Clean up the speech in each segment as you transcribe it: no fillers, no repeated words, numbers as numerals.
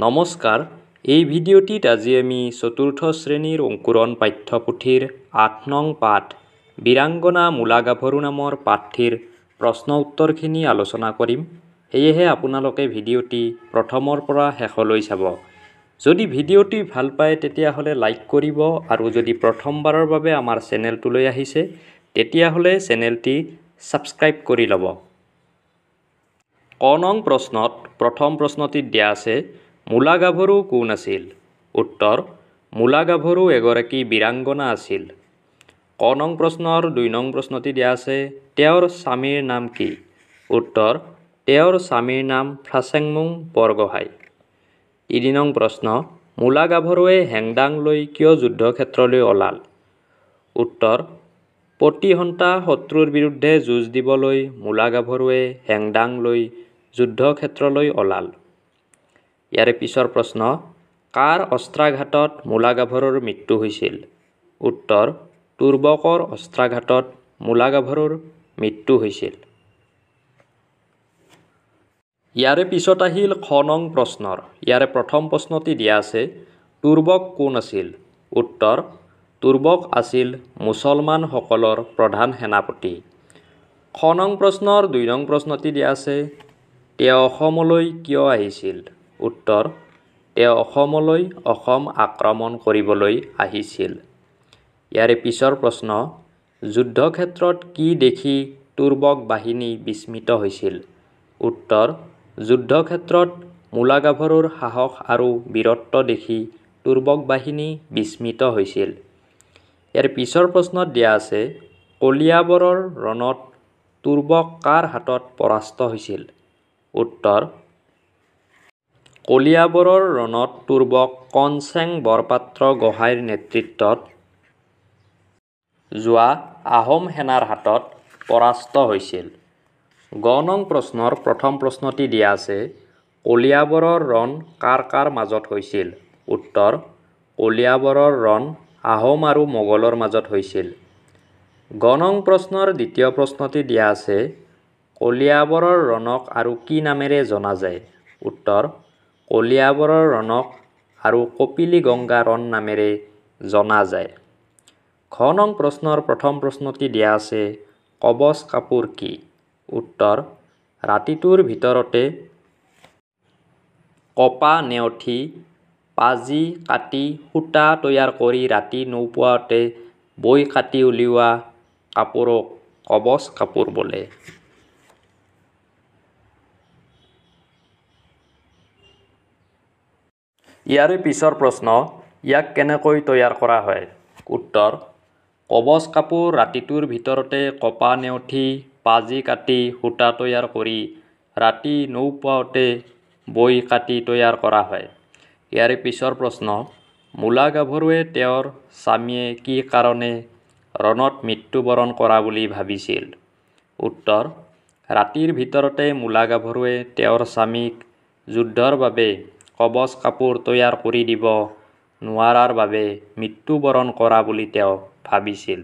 নমস্কাৰ, এই ভিডিঅ'টিত আজি আমি চতুৰ্থ শ্ৰেণীৰ অংকুৰণ পাঠ্যপুথিৰ ৮ নং পাঠ বীৰাংগনা মূলা গাভৰু নামৰ পাঠটিৰ প্ৰশ্ন উত্তৰখিনি আলোচনা কৰিম। সেয়েহে আপোনালোকে ভিডিঅ'টি প্ৰথমৰ পৰা শেষলৈ চাব। যদি ভিডিঅ'টি ভাল পায় তেতিয়াহ'লে লাইক কৰিব আৰু যদি প্ৰথমবাৰৰ বাবে আমাৰ চেনেলটোলৈ আহিছে তেতিয়াহ'লে চেনেলটি ছাবস্ক্ৰাইব কৰি ল'ব। ক নং প্ৰশ্নত প্ৰথম প্ৰশ্নটিত দিয়া আছে মূলা গাভৰু কোন আছিল? উত্তৰ: মূলা গাভৰু এগৰাকী বীৰাংগনা আছিল। ক নং প্ৰশ্নৰ ২ নং প্ৰশ্নটি দিয়া আছে তেওঁৰ স্বামীৰ নাম কি? উত্তৰ: তেওঁৰ স্বামীৰ নাম ফ্ৰাচেংমুং বৰগোহাঁই। ৩ নং প্ৰশ্ন মূলা গাভৰুৱে হেংদাং লৈ কিয় যুদ্ধক্ষেত্ৰলৈ ওলাল? উত্তৰ: প্ৰতিহন্তা শত্ৰুৰ বিৰুদ্ধে যুঁজ দিবলৈ মূলা গাভৰুৱে হেংদাং লৈ যুদ্ধক্ষেত্ৰলৈ ওলাল। ইয়াৰে পিছৰ প্ৰশ্ন কাৰ অস্ত্ৰাঘাতত মূলা গাভৰুৰ মৃত্যু হৈছিল? উত্তৰ: তুৰ্বকৰ অস্ত্ৰাঘাতত মূলা গাভৰুৰ মৃত্যু হৈছিল। ইয়াৰে পিছত আহিল খ নং প্ৰশ্নৰ ইয়াৰে প্ৰথম প্ৰশ্নটি দিয়া আছে তুৰ্বক কোন আছিল? উত্তৰ: তুৰ্বক আছিল মুছলমানসকলৰ প্ৰধান সেনাপতি। খ নং প্ৰশ্নৰ ২ নং প্ৰশ্নটি দিয়া আছে তেওঁ অসমলৈ কিয় আহিছিল? উত্তৰ: তেওঁ অসমলৈ অসম আক্ৰমণ কৰিবলৈ আহিছিল। ইয়াৰে পিছৰ প্ৰশ্ন যুদ্ধক্ষেত্ৰত কি দেখি তুৰ্বক বাহিনী বিস্মিত হৈছিল? উত্তৰ: যুদ্ধক্ষেত্ৰত মূলা গাভৰুৰ সাহস আৰু বীৰত্ব দেখি তুৰ্বক বাহিনী বিস্মিত হৈছিল। ইয়াৰ পিছৰ প্ৰশ্নত দিয়া আছে কলিয়াবৰৰ ৰণত তুৰ্বক কাৰ হাতত পৰাস্ত হৈছিল? উত্তৰ: কলিয়াবৰৰ ৰণত তুৰ্বক কনচেং বৰপাত্ৰ গোহাঁইৰ নেতৃত্বত যোৱা আহোম সেনাৰ হাতত পৰাস্ত হৈছিল। গ নং প্ৰশ্নৰ প্ৰথম প্ৰশ্নটি দিয়া আছে কলিয়াবৰৰ ৰণ কাৰ কাৰ মাজত হৈছিল? উত্তৰ: কলিয়াবৰৰ ৰণ আহোম আৰু মোগলৰ মাজত হৈছিল। গ নং প্ৰশ্নৰ দ্বিতীয় প্ৰশ্নটি দিয়া আছে কলিয়াবৰৰ ৰণক আৰু কি নামেৰে জনা যায়? উত্তৰ: কলিয়াবৰৰ ৰণক আৰু কপিলীগংগা ৰণ নামেৰে জনা যায়। ঘ নং প্ৰশ্নৰ প্ৰথম প্ৰশ্নটি দিয়া আছে কবচ কাপোৰ কি? উত্তৰ: ৰাতিটোৰ ভিতৰতে কপা নেওঠি পাজি কাটি সূতা তৈয়াৰ কৰি ৰাতি নোপোৱাতে বৈ কাটি উলিওৱা কাপোৰক কবচ কাপোৰ বোলে। ইয়াৰে পিছৰ প্ৰশ্ন ইয়াক কেনেকৈ তৈয়াৰ কৰা হয়? উত্তৰ: কবচ কাপোৰ ৰাতিটোৰ ভিতৰতে কপা নেওঠি পাজি কাটি সূতা তৈয়াৰ কৰি ৰাতি নোপোৱাতে বৈ কাটি তৈয়াৰ কৰা হয়। ইয়াৰে পিছৰ প্ৰশ্ন মূলা গাভৰুৱে তেওঁৰ স্বামীয়ে কি কাৰণে ৰণত মৃত্যুবৰণ কৰা বুলি ভাবিছিল? উত্তৰ: ৰাতিৰ ভিতৰতে মূলা গাভৰুৱে তেওঁৰ স্বামীক যুদ্ধৰ বাবে কবচ কাপোৰ তৈয়াৰ কৰি দিব নোৱাৰাৰ বাবে মৃত্যুবৰণ কৰা বুলি তেওঁ ভাবিছিল।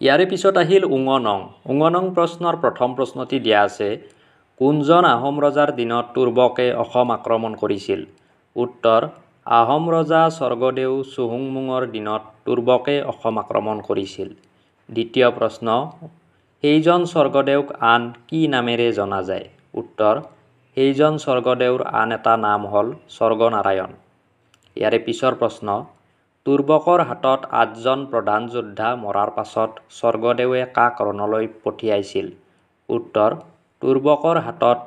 ইয়াৰে পিছত আহিল ঙ নং প্ৰশ্নৰ প্ৰথম প্ৰশ্নটি দিয়া আছে কোনজন আহোম ৰজাৰ দিনত তুৰ্বকে অসম আক্ৰমণ কৰিছিল? উত্তৰ: আহোম ৰজা স্বৰ্গদেউ চুহুংমুঙৰ দিনত তুৰ্বকে অসম আক্ৰমণ কৰিছিল। দ্বিতীয় প্ৰশ্ন সেইজন স্বৰ্গদেউক আন কি নামেৰে জনা যায়? উত্তৰ: সেইজন স্বৰ্গদেউৰ আন এটা নাম হ'ল স্বৰ্গনাৰায়ণ। ইয়াৰে পিছৰ প্ৰশ্ন তুৰ্বকৰ হাতত ৮জন প্ৰধান যোদ্ধা মৰাৰ পাছত স্বৰ্গদেৱে কাক ৰণলৈ পঠিয়াইছিল? উত্তৰ: তুৰ্বকৰ হাতত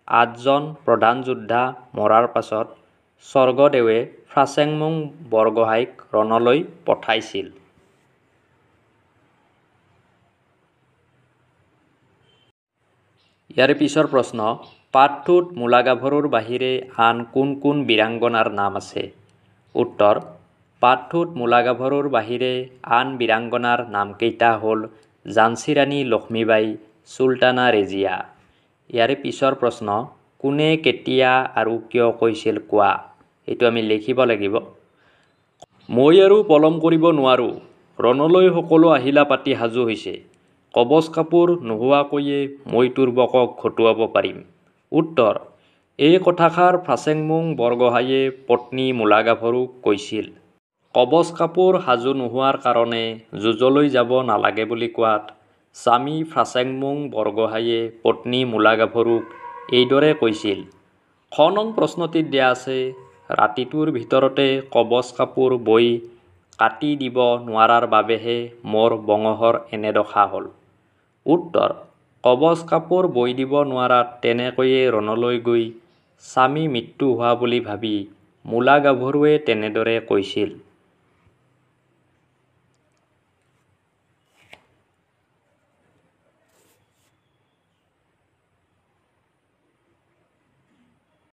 ৮জন প্ৰধান যোদ্ধা মৰাৰ পাছত স্বৰ্গদেৱে ফ্ৰাচেংমুং বৰগোহাঁইক ৰণলৈ পঠাইছিল। ইয়াৰে পিছৰ প্ৰশ্ন পাঠটোত মূলা গাভৰুৰ বাহিৰে আন কোন কোন বীৰাংগনাৰ নাম আছে? উত্তৰ: পাঠটোত মূলা গাভৰুৰ বাহিৰে আন বীৰাংগনাৰ নামকেইটা হ'ল ঝান্সী ৰাণী লক্ষ্মীবাই, চুলতানা ৰেজিয়া। ইয়াৰে পিছৰ প্ৰশ্ন কোনে কেতিয়া আৰু কিয় কৈছিল কোৱা। এইটো আমি লিখিব লাগিব। মই আৰু পলম কৰিব নোৱাৰোঁ ৰণলৈ সকলো আহিলা পাতি সাজু হৈছে। কবচ কাপোৰ নোহোৱাকৈয়ে মই তোৰ বকক ঘটুৱাব পাৰিম। উত্তৰ: এই কথাষাৰ ফ্ৰাছেংমুং বৰগোহাঁইয়ে পত্নী মূলাগাভৰুক কৈছিল। কবচ কাপোৰ সাজু নোহোৱাৰ কাৰণে যুঁজলৈ যাব নালাগে বুলি কোৱাত স্বামী ফ্ৰাছেংমুং বৰগোহাঁইয়ে পত্নী মূলাগাভৰুক এইদৰে কৈছিল। খ নং প্ৰশ্নটিত দিয়া আছে, ৰাতিটোৰ ভিতৰতে কবচ কাপোৰ বৈ কাটি দিব নোৱাৰাৰ বাবেহে মোৰ বঙহৰ এনে দশা হ'ল। উত্তৰ: কবচ কাপোৰ বৈ দিব নোৱাৰাত তেনেকৈয়ে ৰণলৈ গৈ স্বামী মৃত্যু হোৱা বুলি ভাবি মূলাগাভৰুৱে তেনেদৰে কৈছিল।